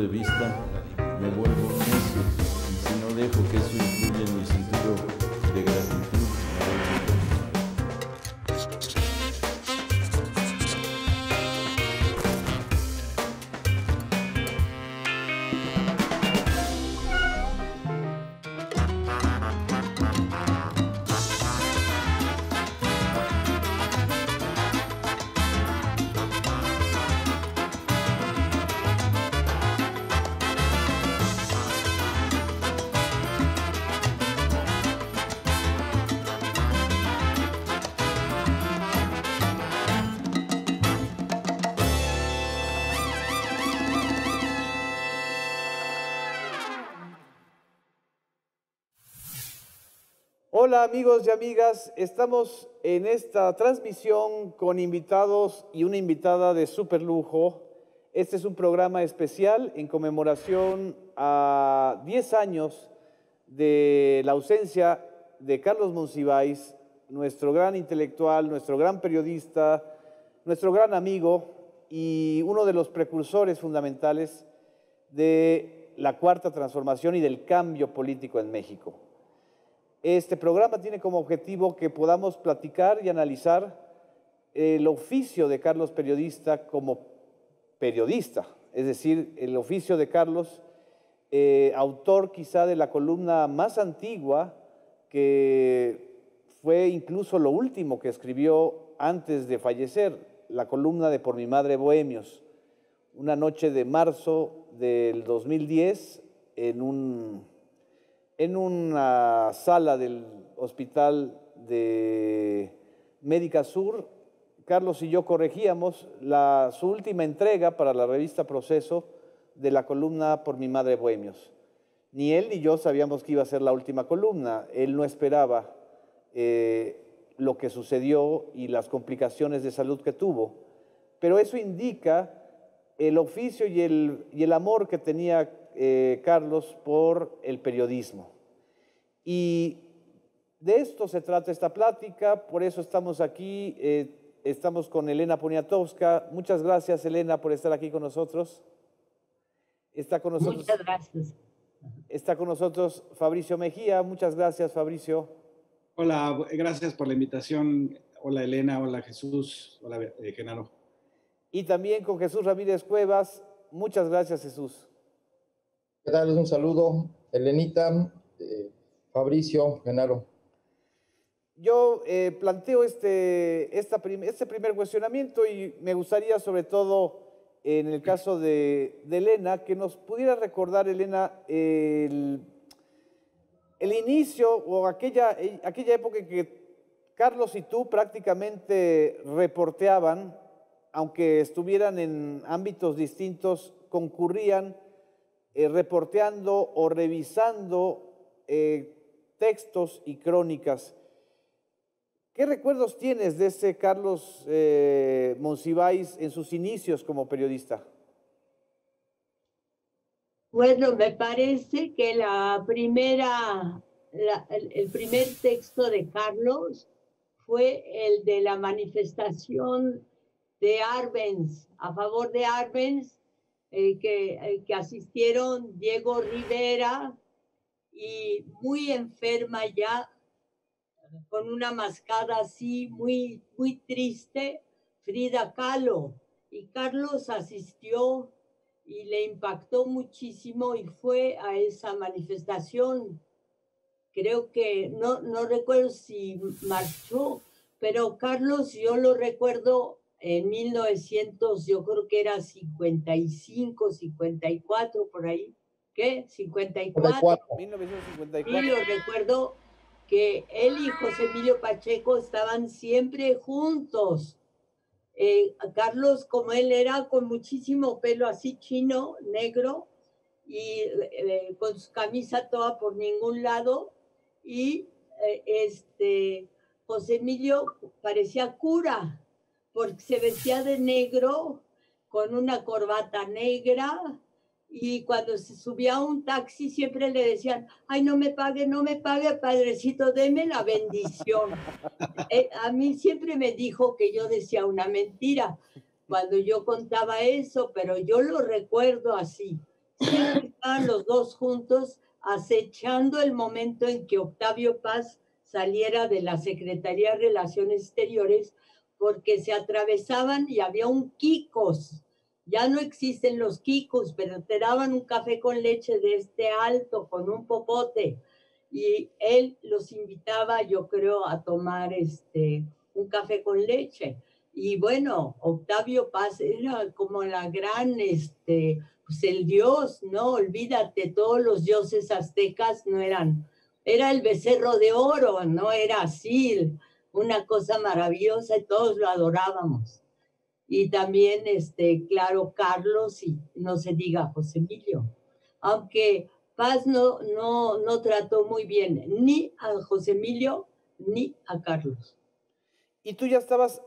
de vista, me vuelvo necio. Y si no dejo que eso influya en mi sentido de gratitud, me vuelvo tonto. Hola amigos y amigas, estamos en esta transmisión con invitados y una invitada de súper lujo. Este es un programa especial en conmemoración a 10 años de la ausencia de Carlos Monsiváis, nuestro gran intelectual, nuestro gran periodista, nuestro gran amigo y uno de los precursores fundamentales de la Cuarta Transformación y del cambio político en México. Este programa tiene como objetivo que podamos platicar y analizar el oficio de Carlos periodista como periodista, es decir, el oficio de Carlos, autor quizá de la columna más antigua, que fue incluso lo último que escribió antes de fallecer, la columna de Por mi madre Bohemios, una noche de marzo del 2010 en una sala del Hospital de Médica Sur. Carlos y yo corregíamos su última entrega para la revista Proceso de la columna Por mi madre Bohemios. Ni él ni yo sabíamos que iba a ser la última columna. Él no esperaba lo que sucedió y las complicaciones de salud que tuvo. Pero eso indica el oficio y el amor que tenía Carlos por el periodismo. Y de esto se trata esta plática, por eso estamos aquí, estamos con Elena Poniatowska. Muchas gracias, Elena, por estar aquí con nosotros. Muchas gracias. Está con nosotros Fabricio Mejía. Muchas gracias, Fabricio. Hola, gracias por la invitación. Hola, Elena. Hola, Jesús. Hola, Genaro. Y también con Jesús Ramírez Cuevas. Muchas gracias, Jesús. ¿Qué tal? Un saludo, Elenita, Fabricio, Genaro. Yo planteo este primer cuestionamiento y me gustaría, sobre todo en el caso de Elena, que nos pudiera recordar, Elena, el inicio o aquella época en que Carlos y tú prácticamente reporteaban, aunque estuvieran en ámbitos distintos, concurrían reporteando o revisando textos y crónicas. ¿Qué recuerdos tienes de ese Carlos Monsiváis en sus inicios como periodista? Bueno, me parece que el primer texto de Carlos fue el de la manifestación de Arbenz, a favor de Arbenz, que asistieron Diego Rivera y muy enferma ya, con una mascada así muy, muy triste, Frida Kahlo. Y Carlos asistió y le impactó muchísimo y fue a esa manifestación. Creo que, no recuerdo si marchó, pero Carlos yo lo recuerdo en 1900, yo creo que era 55, 54, por ahí. ¿Qué? 54. 1954. Y lo recuerdo que él y José Emilio Pacheco estaban siempre juntos. Carlos, como él era con muchísimo pelo así chino, negro, y con su camisa toda por ningún lado, y José Emilio parecía cura, porque se vestía de negro, con una corbata negra, y cuando se subía a un taxi siempre le decían, ay, no me pague, padrecito, deme la bendición. A mí siempre me dijo que yo decía una mentira cuando yo contaba eso, pero yo lo recuerdo así. siempre estaban los dos juntos acechando el momento en que Octavio Paz saliera de la Secretaría de Relaciones Exteriores, porque se atravesaban y había un Kikos. Ya no existen los Kikos, pero te daban un café con leche de este alto, con un popote. Y él los invitaba, yo creo, a tomar un café con leche. Y bueno, Octavio Paz era como la gran, pues el dios, no olvídate, todos los dioses aztecas no eran, era el becerro de oro, no era así, una cosa maravillosa y todos lo adorábamos. Y también, claro, Carlos y no se diga José Emilio, aunque Paz no trató muy bien ni a José Emilio ni a Carlos. Y tú ya estabas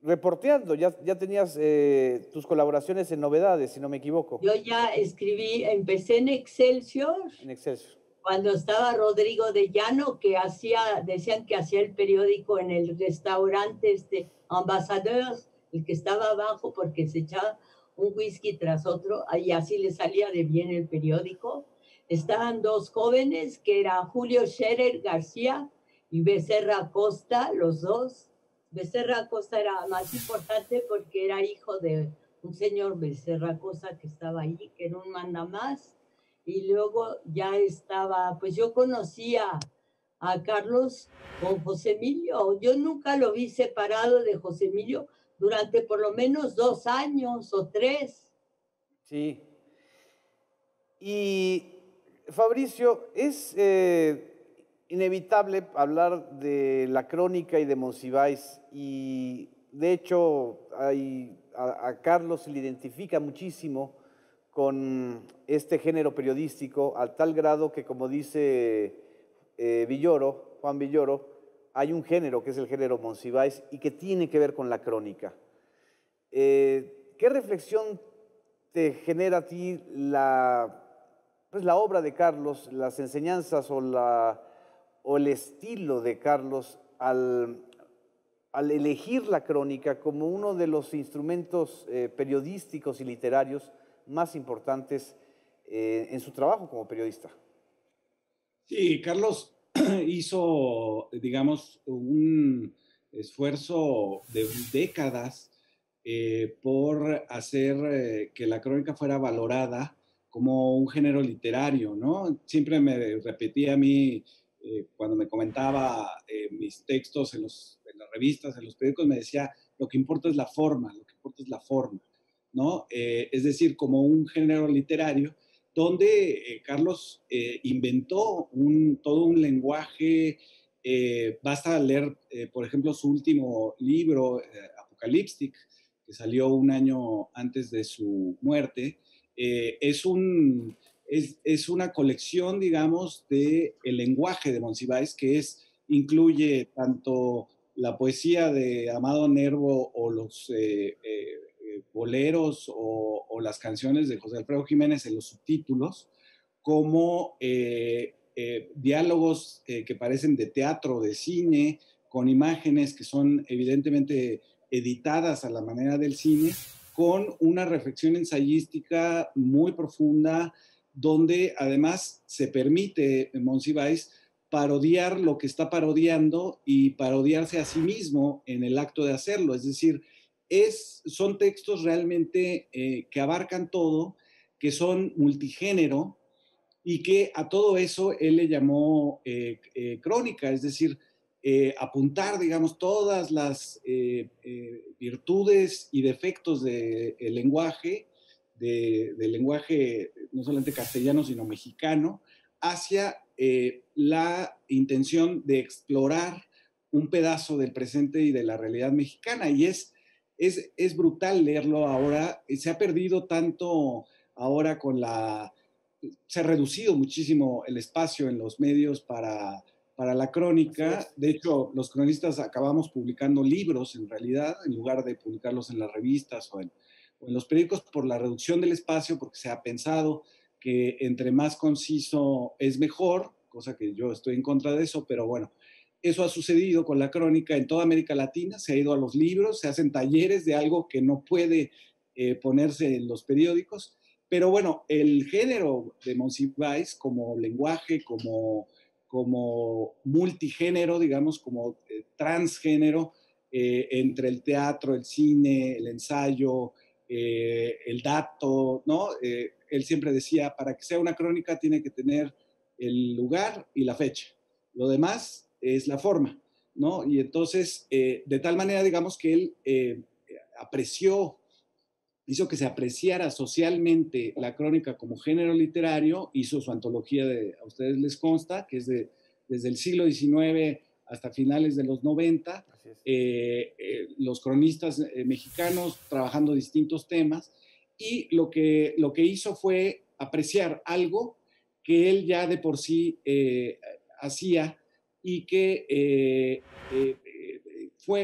reporteando, ya tenías tus colaboraciones en Novedades, si no me equivoco. Yo ya escribí, empecé en Excelsior. En Excelsior. Cuando estaba Rodrigo de Llano, que decían que hacía el periódico en el restaurante Ambassadeur, el que estaba abajo, porque se echaba un whisky tras otro, y así le salía de bien el periódico. Estaban dos jóvenes, que era Julio Scherer García y Becerra Costa, los dos. Becerra Costa era más importante porque era hijo de un señor Becerra Costa que estaba ahí, que era un mandamás. Y luego ya estaba, pues yo conocía a Carlos con José Emilio. Yo nunca lo vi separado de José Emilio durante por lo menos 2 años o 3. Sí. Y Fabricio, es inevitable hablar de la crónica y de Monsiváis, y de hecho a Carlos se le identifica muchísimo con este género periodístico, al tal grado que, como dice Juan Villoro, hay un género que es el género Monsiváis y que tiene que ver con la crónica. ¿Qué reflexión te genera a ti la obra de Carlos, las enseñanzas o el estilo de Carlos al elegir la crónica como uno de los instrumentos periodísticos y literarios más importantes en su trabajo como periodista? Sí, Carlos hizo, digamos, un esfuerzo de décadas por hacer que la crónica fuera valorada como un género literario, ¿no? Siempre me repetía a mí, cuando me comentaba mis textos en las revistas, en los periódicos, me decía, lo que importa es la forma, lo que importa es la forma, ¿no? Es decir, como un género literario donde Carlos inventó todo un lenguaje. Basta leer, por ejemplo, su último libro, Apocalíptic, que salió un año antes de su muerte. Es una colección, digamos, del lenguaje de Monsiváis, que incluye tanto la poesía de Amado Nervo o los boleros o las canciones de José Alfredo Jiménez en los subtítulos, como diálogos que parecen de teatro, de cine, con imágenes que son evidentemente editadas a la manera del cine, con una reflexión ensayística muy profunda, donde además se permite Monsiváis parodiar lo que está parodiando y parodiarse a sí mismo en el acto de hacerlo. Es decir, son textos realmente que abarcan todo, que son multigénero, y que a todo eso él le llamó crónica, es decir, apuntar, digamos, todas las virtudes y defectos del lenguaje, del lenguaje no solamente castellano, sino mexicano, hacia la intención de explorar un pedazo del presente y de la realidad mexicana. Y es brutal leerlo ahora. Se ha perdido tanto ahora se ha reducido muchísimo el espacio en los medios para la crónica. De hecho, los cronistas acabamos publicando libros, en realidad, en lugar de publicarlos en las revistas o en los periódicos, por la reducción del espacio, porque se ha pensado que entre más conciso es mejor, cosa que yo estoy en contra de eso, pero bueno, eso ha sucedido con la crónica en toda América Latina. Se ha ido a los libros, se hacen talleres de algo que no puede ponerse en los periódicos, Pero bueno, el género de Monsiváis como lenguaje, como multigénero, digamos, como transgénero, entre el teatro, el cine, el ensayo, el dato, ¿no? Él siempre decía, para que sea una crónica tiene que tener el lugar y la fecha. Lo demás es la forma, ¿no? Y entonces, de tal manera, digamos, que él hizo que se apreciara socialmente la crónica como género literario, hizo su antología, a ustedes les consta, que es desde el siglo XIX hasta finales de los 90, los cronistas mexicanos trabajando distintos temas, y lo que hizo fue apreciar algo que él ya de por sí hacía y que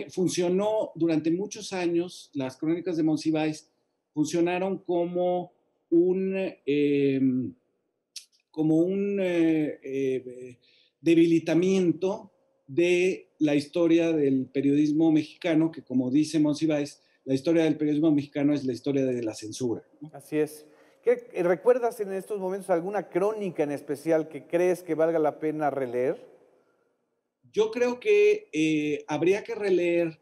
funcionó durante muchos años. Las crónicas de Monsiváis funcionaron como un debilitamiento de la historia del periodismo mexicano, que como dice Monsiváis, la historia del periodismo mexicano es la historia de la censura, ¿no? Así es. ¿Recuerdas en estos momentos alguna crónica en especial que crees que valga la pena releer? Yo creo que habría que releer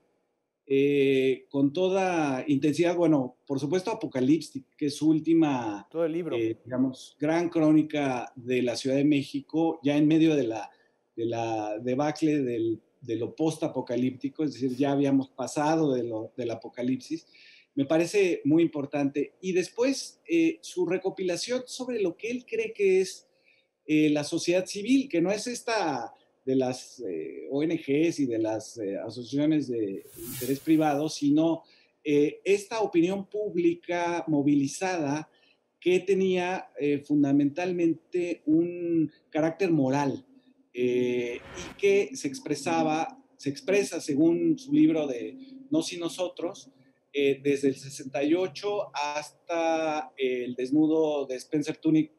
con toda intensidad, bueno, por supuesto Apocalipsis, que es su última, Todo el libro. digamos, gran crónica de la Ciudad de México, ya en medio de la debacle de lo post-apocalíptico, es decir, ya habíamos pasado del apocalipsis. Me parece muy importante. Y después su recopilación sobre lo que él cree que es la sociedad civil, que no es esta de las ONGs y de las asociaciones de interés privado, sino esta opinión pública movilizada que tenía fundamentalmente un carácter moral y que se expresa según su libro de Nos y Nosotros, desde el 68 hasta el desnudo de Spencer Tunick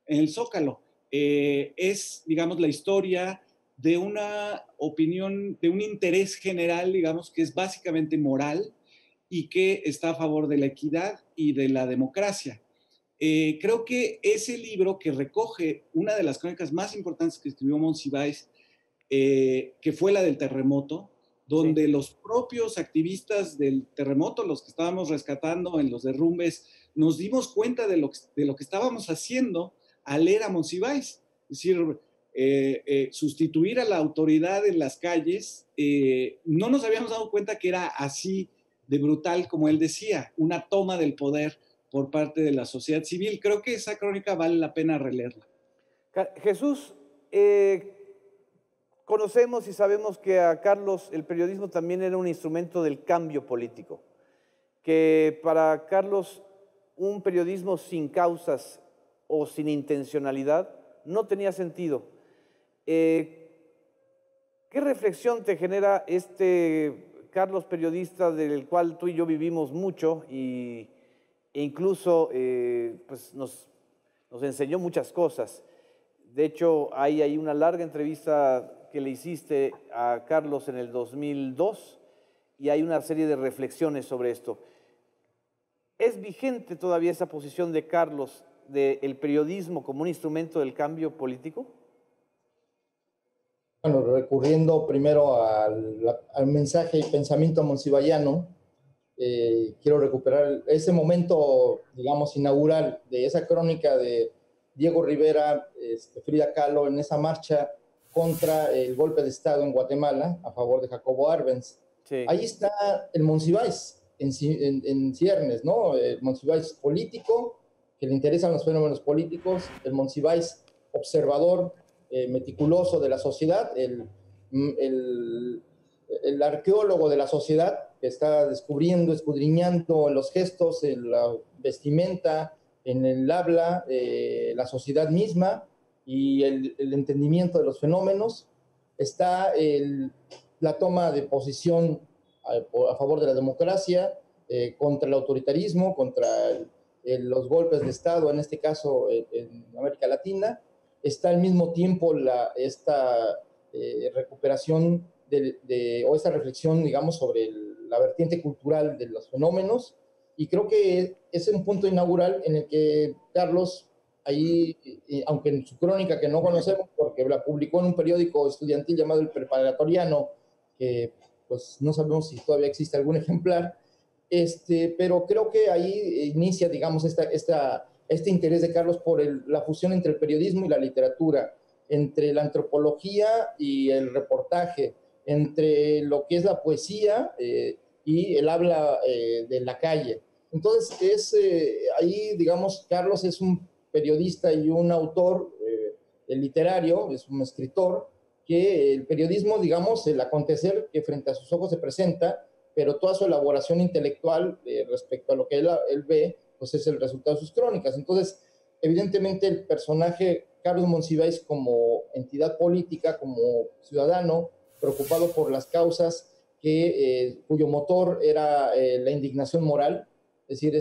en el Zócalo. Es, digamos, la historia de una opinión, de un interés general, digamos, que es básicamente moral y que está a favor de la equidad y de la democracia. Creo que ese libro, que recoge una de las crónicas más importantes que escribió Monsiváis, que fue la del terremoto, donde sí, los propios activistas del terremoto, los que estábamos rescatando en los derrumbes, nos dimos cuenta de lo que estábamos haciendo al leer a Monsiváis. Es decir, sustituir a la autoridad en las calles, no nos habíamos dado cuenta que era así de brutal, como él decía, una toma del poder por parte de la sociedad civil. Creo que esa crónica vale la pena releerla. Jesús, conocemos y sabemos que a Carlos el periodismo también era un instrumento del cambio político, que para Carlos un periodismo sin causas o sin intencionalidad no tenía sentido. ¿Qué reflexión te genera este Carlos periodista del cual tú y yo vivimos mucho e incluso pues nos enseñó muchas cosas? De hecho, hay una larga entrevista que le hiciste a Carlos en el 2002 y hay una serie de reflexiones sobre esto. ¿Es vigente todavía esa posición de Carlos del periodismo como un instrumento del cambio político? Bueno, recurriendo primero al mensaje y pensamiento monsivayano, quiero recuperar ese momento, digamos, inaugural de esa crónica de Diego Rivera, Frida Kahlo, en esa marcha contra el golpe de Estado en Guatemala a favor de Jacobo Arbenz. Sí. Ahí está el Monsiváis en ciernes, ¿no? El Monsiváis político, que le interesan los fenómenos políticos, el Monsiváis observador, meticuloso de la sociedad, el arqueólogo de la sociedad, que está descubriendo, escudriñando en los gestos, en la vestimenta, en el habla, la sociedad misma y el entendimiento de los fenómenos. Está la toma de posición a favor de la democracia, contra el autoritarismo, contra los golpes de Estado, en este caso en América Latina. Está al mismo tiempo esta recuperación o esta reflexión, digamos, sobre la vertiente cultural de los fenómenos, Y creo que es un punto inaugural en el que Carlos, ahí, aunque en su crónica que no conocemos, porque la publicó en un periódico estudiantil llamado El Preparatoriano, que pues no sabemos si todavía existe algún ejemplar, pero creo que ahí inicia, digamos, este interés de Carlos por la fusión entre el periodismo y la literatura, entre la antropología y el reportaje, entre lo que es la poesía y el habla de la calle. Entonces, ahí, digamos, Carlos es un periodista y un autor literario, es un escritor, que el periodismo, digamos, el acontecer que frente a sus ojos se presenta, pero toda su elaboración intelectual respecto a lo que él ve, pues es el resultado de sus crónicas. Entonces, evidentemente el personaje Carlos Monsiváis como entidad política, como ciudadano, preocupado por las causas cuyo motor era la indignación moral, es decir,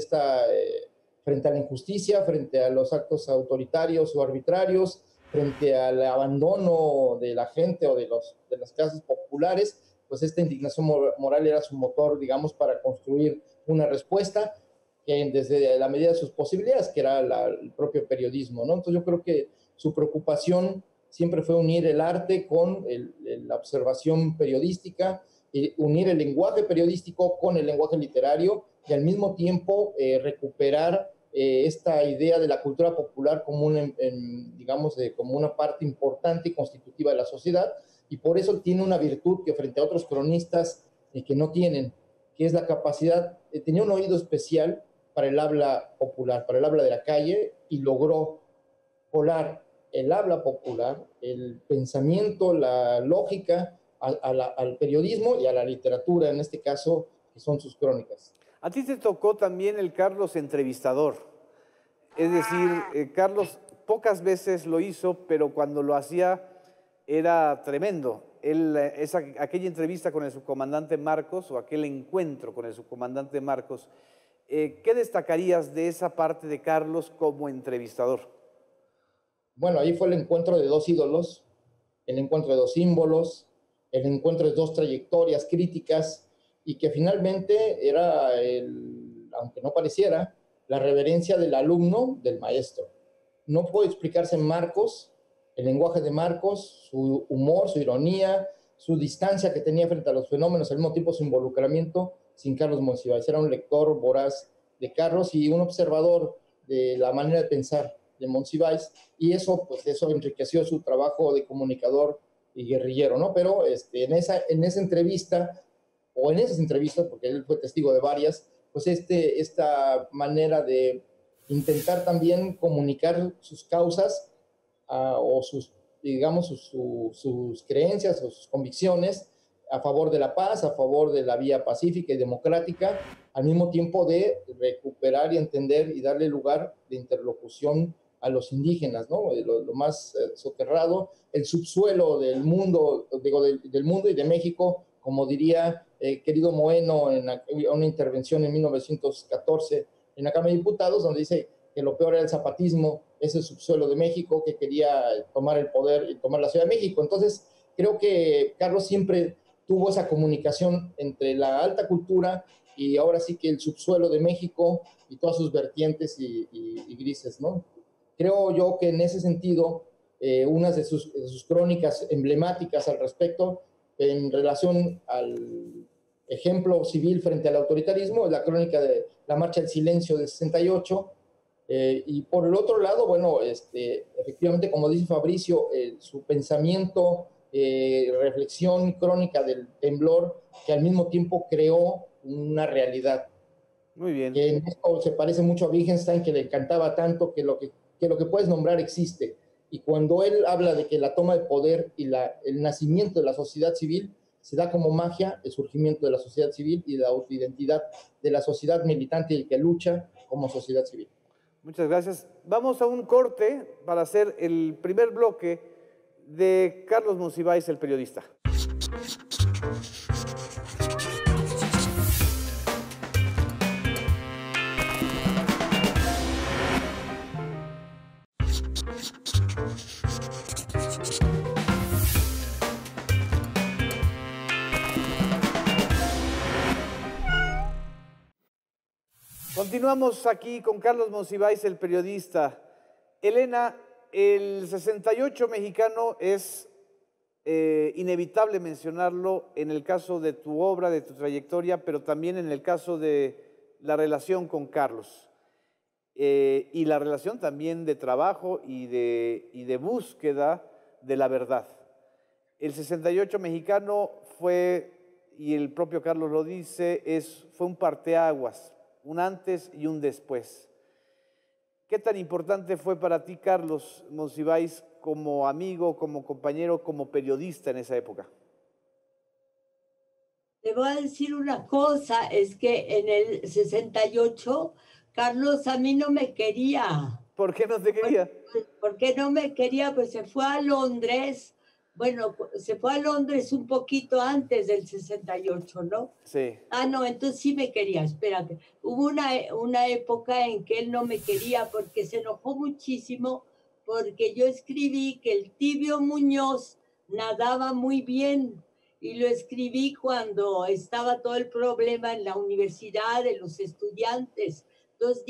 frente a la injusticia, frente a los actos autoritarios o arbitrarios, frente al abandono de la gente o de las clases populares, pues esta indignación moral era su motor, digamos, para construir una respuesta que desde la medida de sus posibilidades, que era el propio periodismo, ¿no? Entonces yo creo que su preocupación siempre fue unir el arte con la observación periodística, unir el lenguaje periodístico con el lenguaje literario y al mismo tiempo recuperar esta idea de la cultura popular como digamos, como una parte importante y constitutiva de la sociedad, y por eso tiene una virtud que frente a otros cronistas que no tienen, que es la capacidad, tenía un oído especial para el habla popular, para el habla de la calle, y logró colar el habla popular, el pensamiento, la lógica al periodismo y a la literatura, en este caso, que son sus crónicas. A ti te tocó también el Carlos entrevistador. Es decir, Carlos pocas veces lo hizo, pero cuando lo hacía era tremendo. Aquella entrevista con el subcomandante Marcos, o aquel encuentro con el subcomandante Marcos, ¿qué destacarías de esa parte de Carlos como entrevistador? Bueno, ahí fue el encuentro de dos ídolos, el encuentro de dos símbolos, el encuentro de dos trayectorias críticas, y que finalmente era, aunque no pareciera, la reverencia del alumno del maestro. No puede explicarse en Marcos, el lenguaje de Marcos, su humor, su ironía, su distancia que tenía frente a los fenómenos, al mismo tiempo su involucramiento, sin Carlos Monsiváis. Era un lector voraz de Carlos y un observador de la manera de pensar de Monsiváis, y eso enriqueció su trabajo de comunicador y guerrillero, ¿no? Pero en esa entrevista, o en esas entrevistas, porque él fue testigo de varias, pues esta manera de intentar también comunicar sus causas o sus creencias o sus convicciones a favor de la paz, a favor de la vía pacífica y democrática, al mismo tiempo de recuperar y entender y darle lugar de interlocución a los indígenas, ¿no? Lo más soterrado, el subsuelo del mundo, del mundo y de México, como diría querido Moeno en una intervención en 1914 en la Cámara de Diputados, donde dice que lo peor era el zapatismo, ese subsuelo de México que quería tomar el poder y tomar la Ciudad de México. Entonces, creo que Carlos siempre tuvo esa comunicación entre la alta cultura y ahora sí que el subsuelo de México y todas sus vertientes y grises, ¿no? Creo yo que en ese sentido, una de sus crónicas emblemáticas al respecto, en relación al ejemplo civil frente al autoritarismo, es la crónica de la Marcha del Silencio del 68, y por el otro lado, bueno, efectivamente, como dice Fabricio, su pensamiento, reflexión crónica del temblor, que al mismo tiempo creó una realidad. Muy bien. Que en esto se parece mucho a Wittgenstein, que le encantaba tanto que lo que puedes nombrar existe. Y cuando él habla de que la toma de poder y el nacimiento de la sociedad civil se da como magia, el surgimiento de la sociedad civil y la autoidentidad de la sociedad militante y que lucha como sociedad civil. Muchas gracias. Vamos a un corte para hacer el primer bloque de Carlos Monsiváis, el periodista. Continuamos aquí con Carlos Monsiváis, el periodista. Elena, el 68 mexicano es inevitable mencionarlo en el caso de tu obra, de tu trayectoria, pero también en el caso de la relación con Carlos. Y la relación también de trabajo y de búsqueda de la verdad. El 68 mexicano fue, y el propio Carlos lo dice, fue un parteaguas, un antes y un después. ¿Qué tan importante fue para ti, Carlos Monsiváis, como amigo, como compañero, como periodista en esa época? Te voy a decir una cosa, es que en el 68, Carlos a mí no me quería. ¿Por qué no te quería? ¿Por qué no me quería? Pues se fue a Londres. Bueno, se fue a Londres un poquito antes del 68, ¿no? Sí. Ah, no, entonces sí me quería, espérate. Hubo una época en que él no me quería porque se enojó muchísimo porque yo escribí que el Tibio Muñoz nadaba muy bien y lo escribí cuando estaba todo el problema en la universidad de los estudiantes. Entonces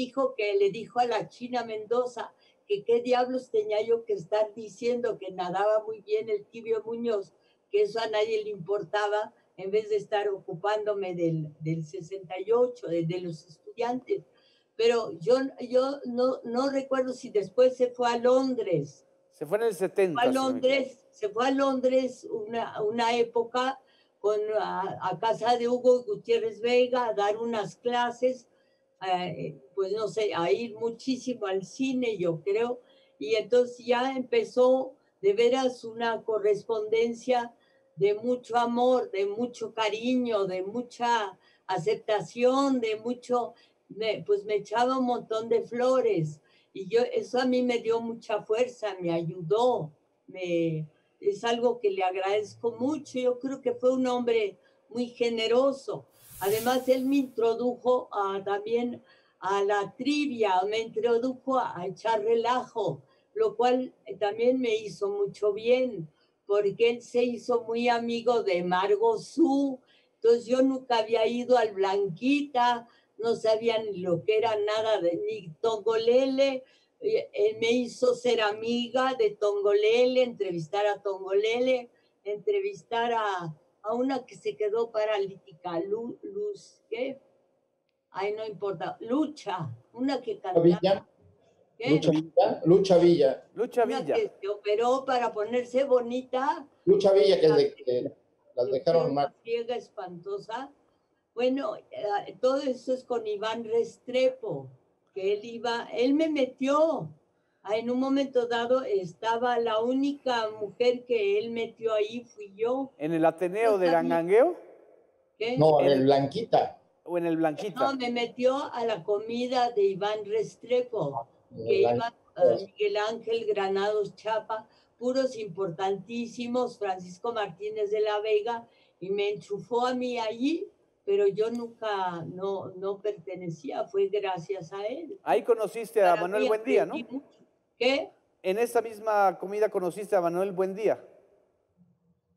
le dijo a la China Mendoza que qué diablos tenía yo que estar diciendo que nadaba muy bien el Tibio Muñoz, que eso a nadie le importaba, en vez de estar ocupándome del 68, de los estudiantes. Pero yo no recuerdo si después se fue a Londres. Se fue en el 70. Se fue a Londres una época a casa de Hugo Gutiérrez Vega a dar unas clases, pues no sé, a ir muchísimo al cine, yo creo. Y entonces ya empezó de veras una correspondencia de mucho amor, de mucho cariño, de mucha aceptación, pues me echaba un montón de flores. Y eso a mí me dio mucha fuerza, me ayudó, es algo que le agradezco mucho. Yo creo que fue un hombre muy generoso. Además, él me introdujo también a la trivia, me introdujo a echar relajo, lo cual también me hizo mucho bien, porque él se hizo muy amigo de Margot Su. Entonces yo nunca había ido al Blanquita, no sabía ni lo que era nada ni Tongolele. Él me hizo ser amiga de Tongolele, entrevistar a Tongolele, entrevistar a una que se quedó paralítica, Luz, ¿qué? Ay, no importa, Lucha, una que cantaba. ¿Qué? Lucha Villa. Una que se operó para ponerse bonita. Lucha Villa, que las dejaron mal. Una friega espantosa. Bueno, todo eso es con Iván Restrepo, que él me metió. En un momento dado estaba la única mujer que él metió ahí, fui yo. ¿En el Ateneo de Gangangueo? ¿Qué? No, en el Blanquita. ¿O en el Blanquita? No, me metió a la comida de Iván Restrepo, que iba Miguel Ángel Granados Chapa, puros importantísimos, Francisco Martínez de la Vega, y me enchufó a mí allí, pero yo nunca, no pertenecía, fue gracias a él. Ahí conociste a Manuel Buendía, ¿no? ¿Qué? En esa misma comida conociste a Manuel Buendía.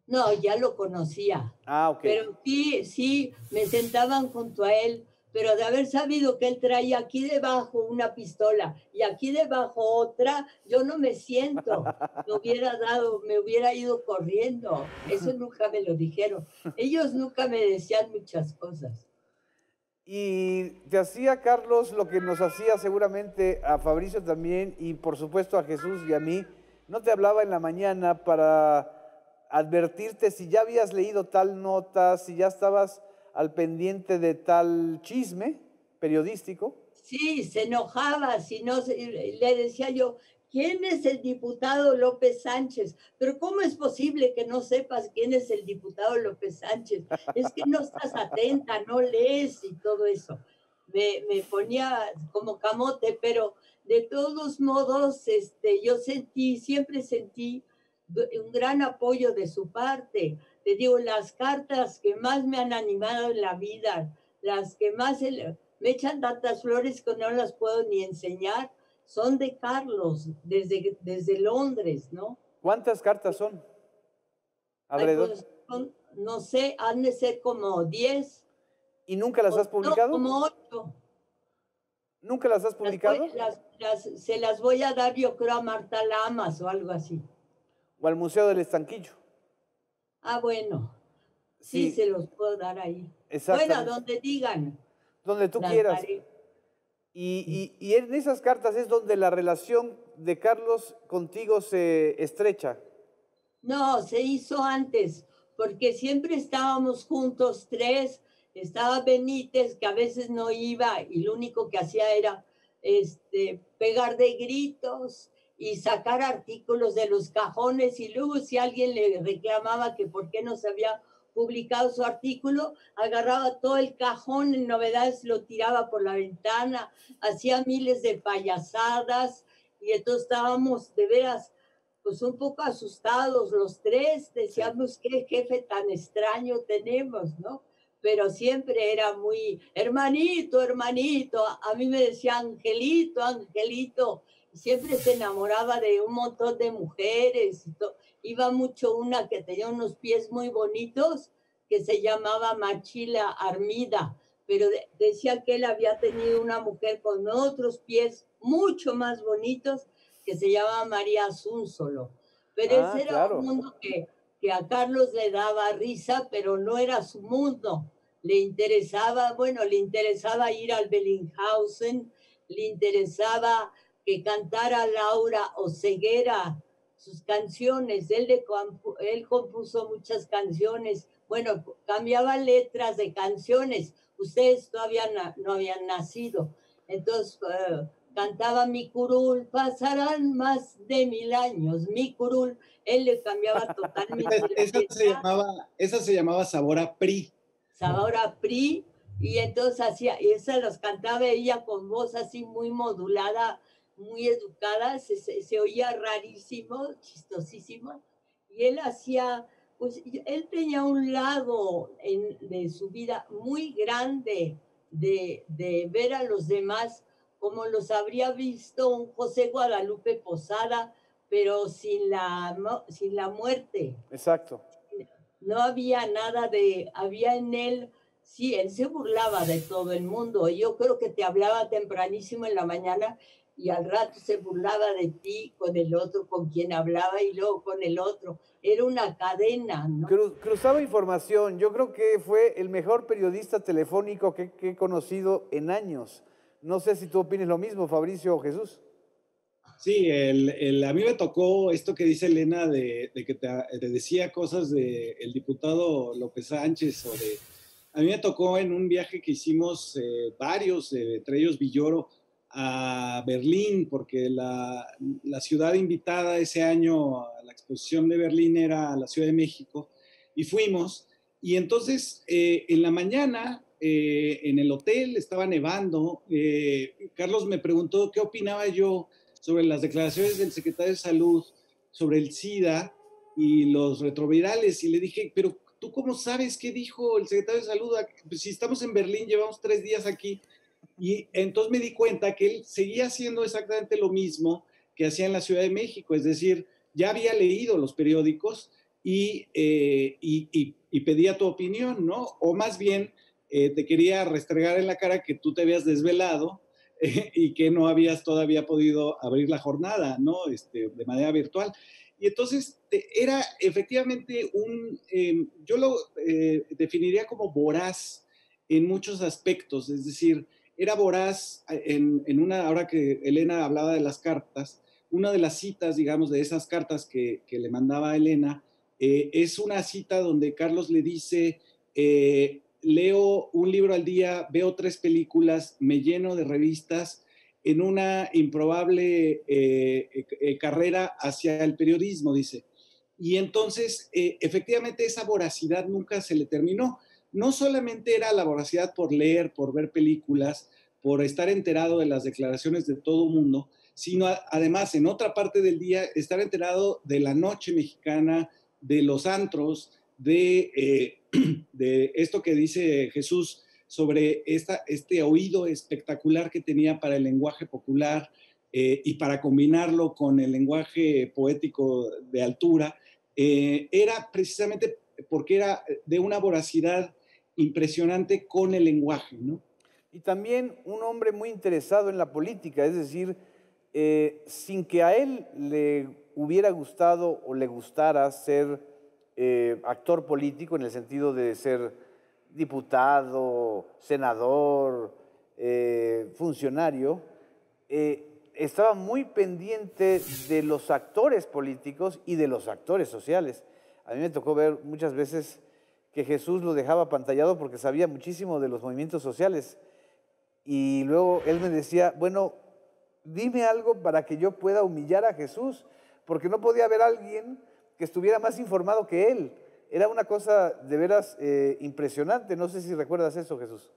No, ya lo conocía. Ah, ok. Pero sí, me sentaban junto a él, pero de haber sabido que él traía aquí debajo una pistola y aquí debajo otra, yo no me siento. Me hubiera ido corriendo. Eso nunca me lo dijeron. Ellos nunca me decían muchas cosas. Y te hacía, Carlos, lo que nos hacía seguramente a Fabricio también y por supuesto a Jesús y a mí. No te hablaba en la mañana para advertirte si ya habías leído tal nota, si ya estabas al pendiente de tal chisme periodístico. Sí, se enojaba, si no, le decía yo, ¿quién es el diputado López Sánchez? Pero ¿cómo es posible que no sepas quién es el diputado López Sánchez? Es que no estás atenta, no lees y todo eso. Me ponía como camote, pero de todos modos, yo siempre sentí un gran apoyo de su parte. Te digo, las cartas que más me han animado en la vida, las que más me echan tantas flores que no las puedo ni enseñar, son de Carlos, desde Londres, ¿no? ¿Cuántas cartas son? Alrededor. Ay, pues, no sé, han de ser como 10. ¿Y nunca las has publicado? No, como 8. ¿Nunca las has publicado? Se las voy a dar, yo creo, a Marta Lamas o algo así. ¿O al Museo del Estanquillo? Ah, bueno. Sí, se los puedo dar ahí. Exactamente. Bueno, donde digan. Donde tú quieras. Y en esas cartas es donde la relación de Carlos contigo se estrecha. No, se hizo antes, porque siempre estábamos juntos tres. Estaba Benítez, que a veces no iba, y lo único que hacía era pegar de gritos y sacar artículos de los cajones, y luego si alguien le reclamaba que por qué no se había publicado su artículo, agarraba todo el cajón en novedades, lo tiraba por la ventana, hacía miles de payasadas, y entonces estábamos de veras pues un poco asustados los tres, decíamos qué jefe tan extraño tenemos, ¿no? Pero siempre era muy, hermanito, hermanito, a mí me decía Angelito, Angelito, siempre se enamoraba de un montón de mujeres, iba mucho una que tenía unos pies muy bonitos, que se llamaba Machila Armida, pero decía que él había tenido una mujer con otros pies mucho más bonitos, que se llama María Zúnzolo. Pero ese era claro. un mundo que a Carlos le daba risa, pero no era su mundo. Le interesaba ir al Bellinghausen, le interesaba que cantara Laura Oceguera sus canciones. Él compuso muchas canciones. Bueno, cambiaba letras de canciones. Ustedes todavía no habían nacido. Entonces, cantaba mi curul, pasarán más de 1000 años, mi curul, él le cambiaba totalmente esa se llamaba Sabor a PRI. Sabor a PRI, y entonces esa los cantaba ella con voz así muy modulada, muy educada, se oía rarísimo, chistosísimo, y él hacía, pues él tenía un lado de su vida muy grande de ver a los demás como los habría visto un José Guadalupe Posada, pero sin la muerte. Exacto. No había nada había en él, sí, él se burlaba de todo el mundo. Yo creo que te hablaba tempranísimo en la mañana y al rato se burlaba de ti, con el otro, con quien hablaba y luego con el otro. Era una cadena, ¿no? Cruzaba información. Yo creo que fue el mejor periodista telefónico que he conocido en años. No sé si tú opines lo mismo, Fabricio o Jesús. Sí, a mí me tocó esto que dice Elena de que te decía cosas del diputado López Sánchez a mí me tocó en un viaje que hicimos varios, entre ellos Villoro, a Berlín, porque la ciudad invitada ese año a la exposición de Berlín era la Ciudad de México, y fuimos, y entonces en la mañana en el hotel estaba nevando, Carlos me preguntó qué opinaba yo sobre las declaraciones del secretario de Salud sobre el SIDA y los retrovirales, y le dije, pero ¿tú cómo sabes qué dijo el secretario de Salud? Pues si estamos en Berlín, llevamos 3 días aquí, y entonces me di cuenta que él seguía haciendo exactamente lo mismo que hacía en la Ciudad de México, es decir, ya había leído los periódicos y pedía tu opinión, ¿no? O más bien te quería restregar en la cara que tú te habías desvelado y que no habías todavía podido abrir la jornada, ¿no? De manera virtual. Y entonces era efectivamente yo lo definiría como voraz en muchos aspectos, es decir, era voraz ahora que Elena hablaba de las cartas, una de las citas, digamos, de esas cartas que le mandaba a Elena, es una cita donde Carlos le dice, leo un libro al día, veo 3 películas, me lleno de revistas en una improbable carrera hacia el periodismo, dice. Y entonces, efectivamente, esa voracidad nunca se le terminó. No solamente era la voracidad por leer, por ver películas, por estar enterado de las declaraciones de todo el mundo, sino además, en otra parte del día, estar enterado de la noche mexicana, de los antros, de esto que dice Jesús sobre este oído espectacular que tenía para el lenguaje popular y para combinarlo con el lenguaje poético de altura, era precisamente porque era de una voracidad impresionante con el lenguaje, ¿no? Y también un hombre muy interesado en la política, es decir, sin que a él le hubiera gustado o le gustara ser actor político en el sentido de ser diputado, senador, funcionario, estaba muy pendiente de los actores políticos y de los actores sociales. A mí me tocó ver muchas veces que Jesús lo dejaba apantallado porque sabía muchísimo de los movimientos sociales. Y luego él me decía, bueno, dime algo para que yo pueda humillar a Jesús, porque no podía haber alguien que estuviera más informado que él. Era una cosa de veras impresionante. No sé si recuerdas eso, Jesús.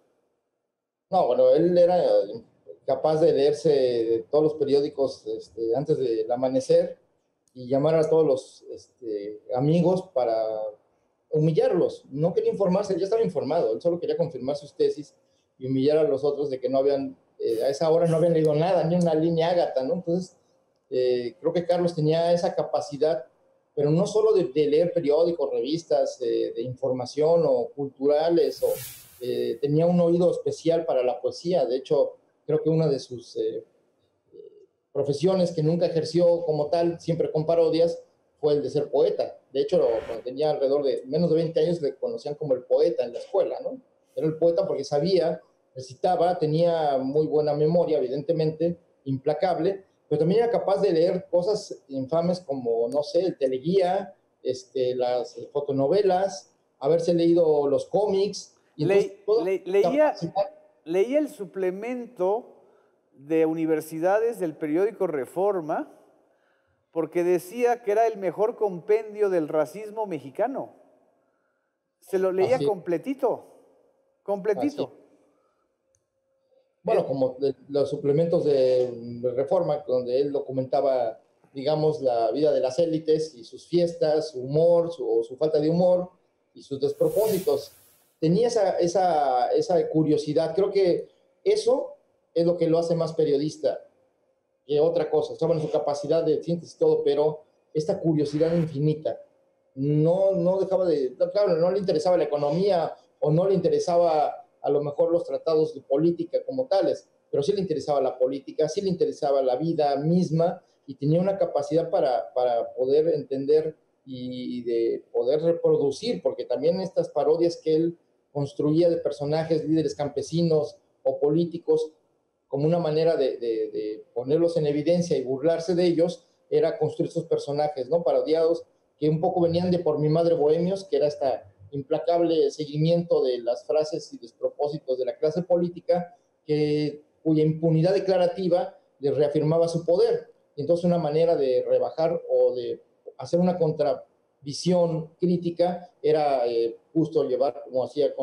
No, bueno, él era capaz de leerse todos los periódicos antes del amanecer y llamar a todos los amigos para humillarlos. No quería informarse, él ya estaba informado, él solo quería confirmar sus tesis y humillar a los otros de que no habían, a esa hora no habían leído nada, ni una línea ágata, ¿no? Entonces, creo que Carlos tenía esa capacidad, pero no solo de leer periódicos, revistas de información o culturales, o tenía un oído especial para la poesía. De hecho, creo que una de sus profesiones que nunca ejerció como tal, siempre con parodias, fue el de ser poeta. De hecho, cuando tenía alrededor de menos de 20 años, le conocían como el poeta en la escuela, ¿no? Era el poeta porque sabía, recitaba, tenía muy buena memoria, evidentemente, implacable, pero también era capaz de leer cosas infames como, no sé, el teleguía, las fotonovelas, haberse leído los cómics. Y entonces, leía el suplemento de universidades del periódico Reforma, porque decía que era el mejor compendio del racismo mexicano. Se lo leía completito. Completito. Bueno, como los suplementos de Reforma, donde él documentaba, digamos, la vida de las élites y sus fiestas, su humor, o su falta de humor y sus despropósitos. Tenía esa curiosidad. Creo que eso es lo que lo hace más periodista que otra cosa. O sea, bueno, su capacidad de síntesis y todo, pero esta curiosidad infinita. No dejaba de... Claro, no le interesaba la economía o no le interesaba a lo mejor los tratados de política como tales, pero sí le interesaba la política, sí le interesaba la vida misma y tenía una capacidad para poder entender y de poder reproducir, porque también estas parodias que él construía de personajes, líderes campesinos o políticos, como una manera de ponerlos en evidencia y burlarse de ellos, era construir esos personajes, ¿no? Parodiados, que un poco venían de Por mi madre bohemios, que era esta implacable seguimiento de las frases y despropósitos de la clase política, cuya impunidad declarativa les reafirmaba su poder. Y entonces una manera de rebajar o de hacer una contravisión crítica era justo llevar, como hacía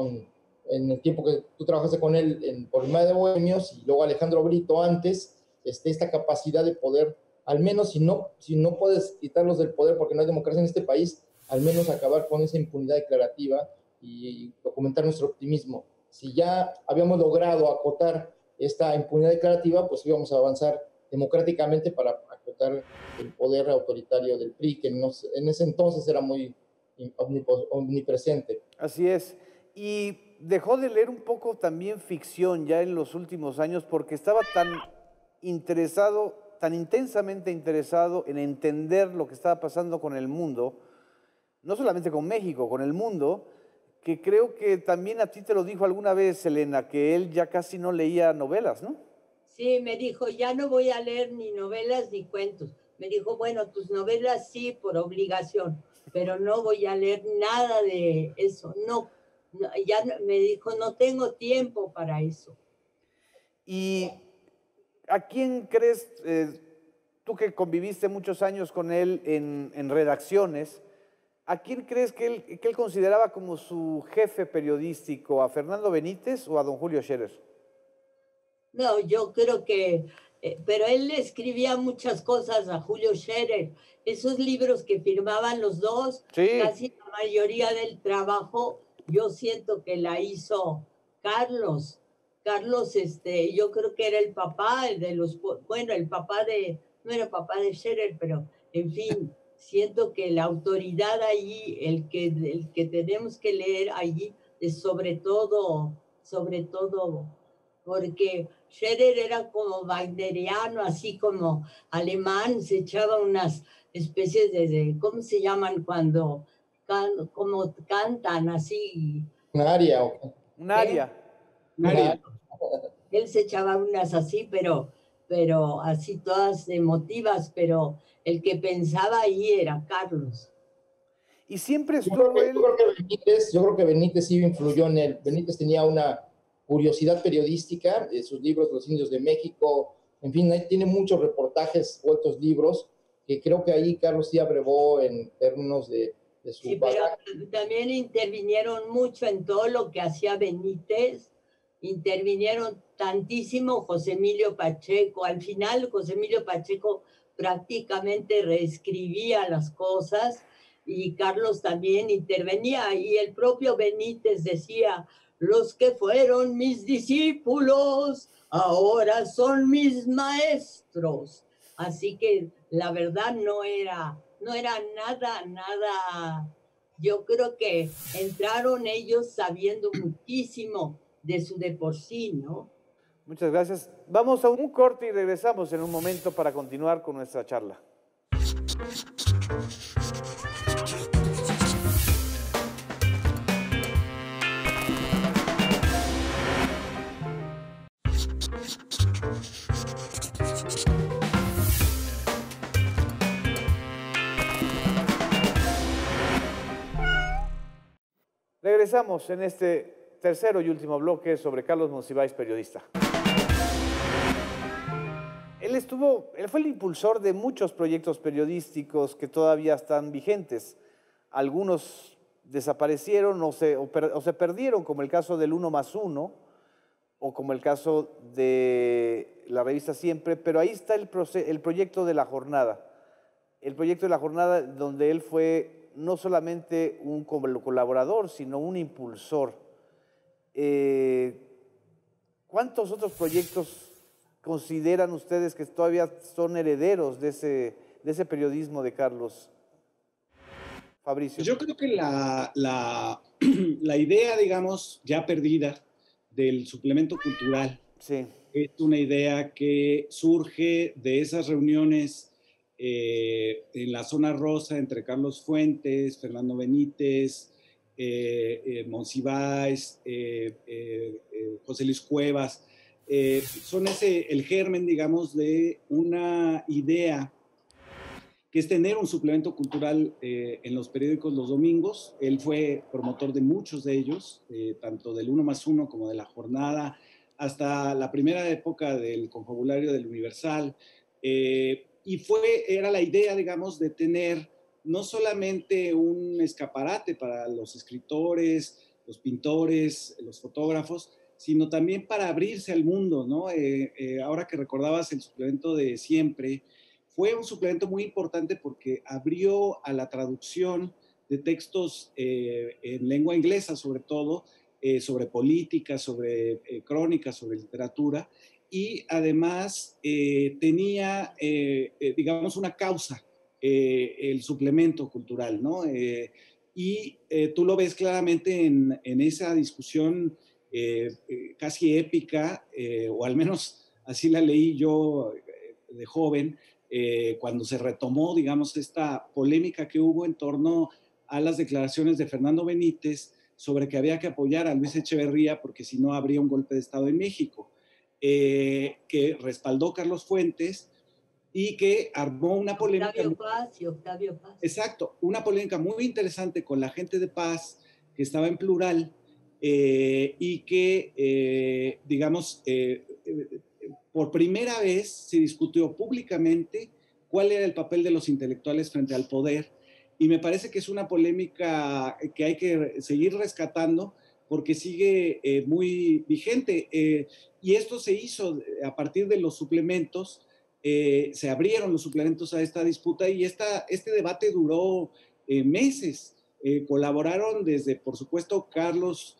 en el tiempo que tú trabajaste con él por el Mar de Bohemios y luego Alejandro Brito antes, esta capacidad de poder, al menos si no puedes quitarlos del poder porque no hay democracia en este país, al menos acabar con esa impunidad declarativa y documentar nuestro optimismo. Si ya habíamos logrado acotar esta impunidad declarativa, pues íbamos a avanzar democráticamente para acotar el poder autoritario del PRI, que en ese entonces era muy omnipresente. Así es. Y dejó de leer un poco también ficción ya en los últimos años porque estaba tan interesado, tan intensamente interesado en entender lo que estaba pasando con el mundo, no solamente con México, con el mundo, que creo que también a ti te lo dijo alguna vez, Elena, que él ya casi no leía novelas, ¿no? Sí, me dijo, ya no voy a leer ni novelas ni cuentos. Me dijo, bueno, tus novelas sí, por obligación, pero no voy a leer nada de eso. No, ya me dijo, no tengo tiempo para eso. ¿Y a quién crees, tú que conviviste muchos años con él en redacciones, ¿a quién crees que él consideraba como su jefe periodístico? ¿A Fernando Benítez o a don Julio Scherer? No, yo creo que, pero él le escribía muchas cosas a Julio Scherer. Esos libros que firmaban los dos, sí, casi la mayoría del trabajo, yo siento que la hizo Carlos. Carlos, yo creo que era el papá de los, bueno, el papá de, no era papá de Scherer, pero en fin, siento que la autoridad allí, el que tenemos que leer allí, es sobre todo porque Scherer era como wagneriano, así como alemán, se echaba unas especies ¿cómo se llaman cuando como cantan así? Una área, Un área. una, Él se echaba unas así, pero así todas emotivas, pero el que pensaba ahí era Carlos. Y siempre Yo creo estuvo que, él. yo creo que Benítez sí influyó en él. Benítez tenía una curiosidad periodística, sus libros Los Indios de México, en fin, tiene muchos reportajes, otros libros, que creo que ahí Carlos sí abrevó en términos de su Sí, pero bagaje. también intervinieron mucho en todo lo que hacía Benítez, intervinieron tantísimo José Emilio Pacheco. Al final José Emilio Pacheco prácticamente reescribía las cosas y Carlos también intervenía y el propio Benítez decía, los que fueron mis discípulos ahora son mis maestros. Así que la verdad no era nada. Yo creo que entraron ellos sabiendo muchísimo de su de por sí, ¿no? Muchas gracias. Vamos a un corte y regresamos en un momento para continuar con nuestra charla. Regresamos en este tercero y último bloque sobre Carlos Monsiváis, periodista. Él fue el impulsor de muchos proyectos periodísticos que todavía están vigentes. Algunos desaparecieron o se perdieron, como el caso del 1+1 o como el caso de la revista Siempre, pero ahí está el proyecto de La Jornada. El proyecto de La Jornada donde él fue no solamente un colaborador, sino un impulsor. ¿Cuántos otros proyectos consideran ustedes que todavía son herederos de ese periodismo de Carlos? Fabricio. Yo creo que la idea, digamos, ya perdida del suplemento cultural Sí. es una idea que surge de esas reuniones en la zona rosa entre Carlos Fuentes, Fernando Benítez, Monsiváis, José Luis Cuevas. Son el germen, digamos, de una idea que es tener un suplemento cultural en los periódicos los domingos. Él fue promotor de muchos de ellos, tanto del 1+1 como de La Jornada, hasta la primera época del Confabulario del Universal. Y era la idea, digamos, de tener no solamente un escaparate para los escritores, los pintores, los fotógrafos, sino también para abrirse al mundo, ¿no? Ahora que recordabas el suplemento de Siempre, fue un suplemento muy importante porque abrió a la traducción de textos en lengua inglesa, sobre todo, sobre política, sobre crónicas, sobre literatura, y además tenía, digamos, una causa, el suplemento cultural, ¿no? Y tú lo ves claramente en esa discusión casi épica, o al menos así la leí yo de joven, cuando se retomó, digamos, esta polémica que hubo en torno a las declaraciones de Fernando Benítez sobre que había que apoyar a Luis Echeverría porque si no habría un golpe de Estado en México, que respaldó Carlos Fuentes y que armó una polémica. Octavio Paz. Exacto, una polémica muy interesante con la gente de Paz, que estaba en plural, y que, digamos, por primera vez se discutió públicamente cuál era el papel de los intelectuales frente al poder, y me parece que es una polémica que hay que seguir rescatando porque sigue muy vigente, y esto se hizo a partir de los suplementos. Se abrieron los suplementos a esta disputa y este debate duró meses. Colaboraron desde, por supuesto, Carlos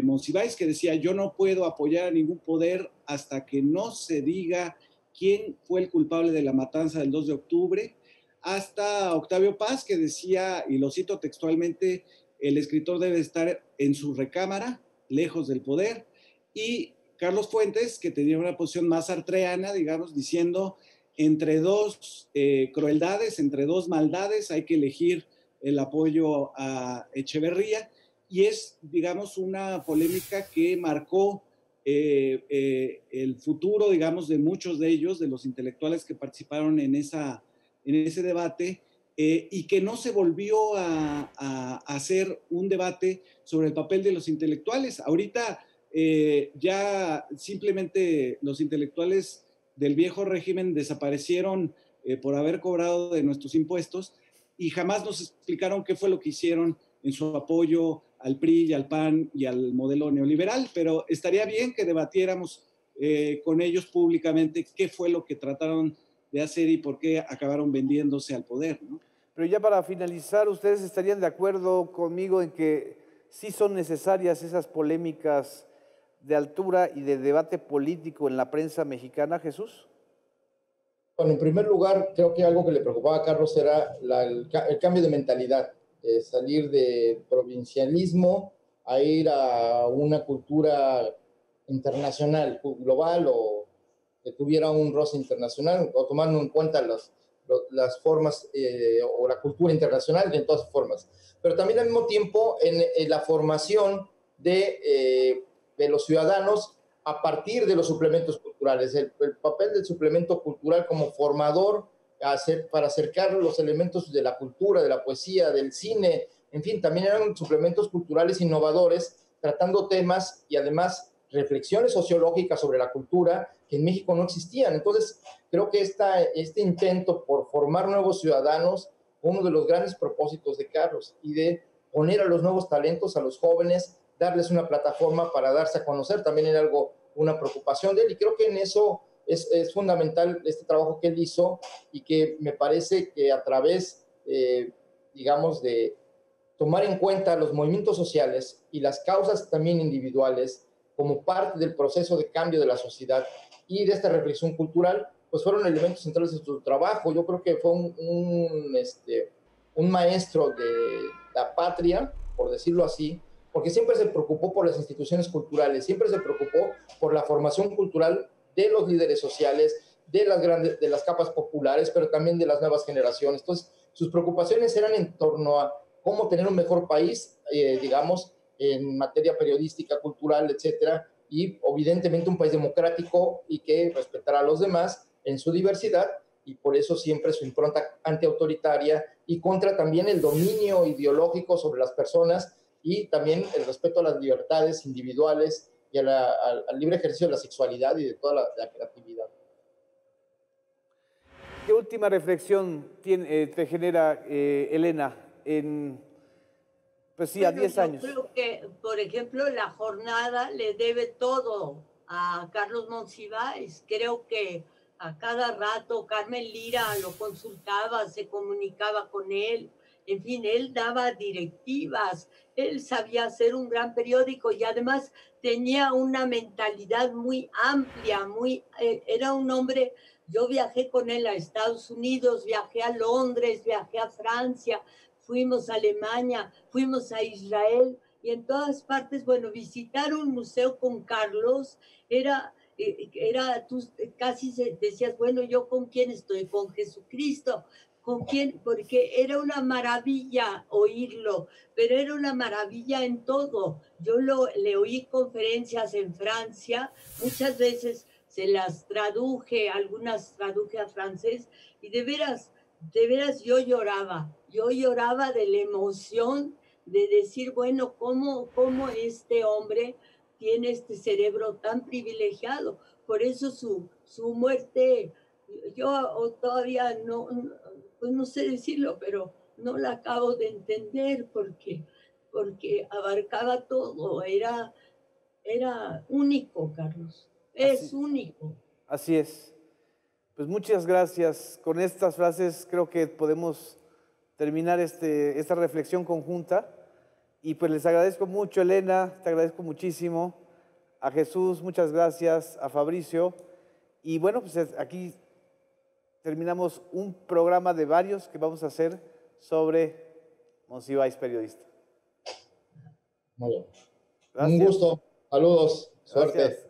Monsiváis, que decía, yo no puedo apoyar a ningún poder hasta que no se diga quién fue el culpable de la matanza del 2 de octubre, hasta Octavio Paz, que decía, y lo cito textualmente, el escritor debe estar en su recámara, lejos del poder, y Carlos Fuentes, que tenía una posición más sartreana, digamos, diciendo entre dos crueldades, entre dos maldades, hay que elegir el apoyo a Echeverría, y es, digamos, una polémica que marcó el futuro, digamos, de muchos de ellos, de los intelectuales que participaron en ese debate, y que no se volvió a hacer un debate sobre el papel de los intelectuales. Ahorita ya simplemente los intelectuales del viejo régimen desaparecieron por haber cobrado de nuestros impuestos, y jamás nos explicaron qué fue lo que hicieron en su apoyo al PRI y al PAN y al modelo neoliberal, pero estaría bien que debatiéramos con ellos públicamente qué fue lo que trataron de hacer y por qué acabaron vendiéndose al poder, ¿no? Pero ya para finalizar, ¿ustedes estarían de acuerdo conmigo en que sí son necesarias esas polémicas de altura y de debate político en la prensa mexicana, Jesús? Bueno, en primer lugar, creo que algo que le preocupaba a Carlos era el cambio de mentalidad, salir de provincialismo a ir a una cultura internacional, global, o que tuviera un roce internacional, o tomando en cuenta las formas o la cultura internacional en todas sus formas. Pero también al mismo tiempo en la formación de los ciudadanos a partir de los suplementos culturales, el papel del suplemento cultural como formador para acercar los elementos de la cultura, de la poesía, del cine, en fin, también eran suplementos culturales innovadores, tratando temas y además reflexiones sociológicas sobre la cultura que en México no existían. Entonces, creo que este intento por formar nuevos ciudadanos fue uno de los grandes propósitos de Carlos, y de poner a los nuevos talentos, a los jóvenes, darles una plataforma para darse a conocer, también era una preocupación de él, y creo que en eso es fundamental este trabajo que él hizo, y que me parece que a través, digamos, de tomar en cuenta los movimientos sociales y las causas también individuales como parte del proceso de cambio de la sociedad y de esta reflexión cultural, pues fueron elementos centrales de su trabajo. Yo creo que fue un maestro de la patria, por decirlo así, porque siempre se preocupó por las instituciones culturales, siempre se preocupó por la formación cultural de los líderes sociales, de las capas populares, pero también de las nuevas generaciones. Entonces, sus preocupaciones eran en torno a cómo tener un mejor país, digamos, en materia periodística, cultural, etcétera, y evidentemente un país democrático y que respetará a los demás en su diversidad, y por eso siempre su impronta antiautoritaria y contra también el dominio ideológico sobre las personas, y también el respeto a las libertades individuales y al libre ejercicio de la sexualidad y de toda la creatividad. ¿Qué última reflexión te genera, Elena, pues sí, a 10 años? Yo creo que, por ejemplo, la jornada le debe todo a Carlos Monsiváis. Creo que a cada rato Carmen Lira lo consultaba, se comunicaba con él. En fin, él daba directivas, él sabía hacer un gran periódico, y además tenía una mentalidad muy amplia, era un hombre. Yo viajé con él a Estados Unidos, viajé a Londres, viajé a Francia, fuimos a Alemania, fuimos a Israel, y en todas partes, bueno, visitar un museo con Carlos tú casi decías, bueno, ¿yo con quién estoy? Con Jesucristo. ¿Con quién? Porque era una maravilla oírlo, pero era una maravilla en todo. Yo le oí conferencias en Francia, muchas veces se las traduje, algunas traduje a francés, y de veras yo lloraba de la emoción de decir, bueno, ¿cómo este hombre tiene este cerebro tan privilegiado? Por eso su muerte, yo todavía pues no sé decirlo, pero no la acabo de entender, porque abarcaba todo, era único, Carlos, es único. Así es. Pues muchas gracias. Con estas frases creo que podemos terminar esta reflexión conjunta. Y pues les agradezco mucho, Elena, te agradezco muchísimo. A Jesús, muchas gracias. A Fabricio. Y bueno, pues aquí terminamos un programa de varios que vamos a hacer sobre Monsiváis periodista. Muy bien. Un gusto. Saludos. Suerte. Gracias.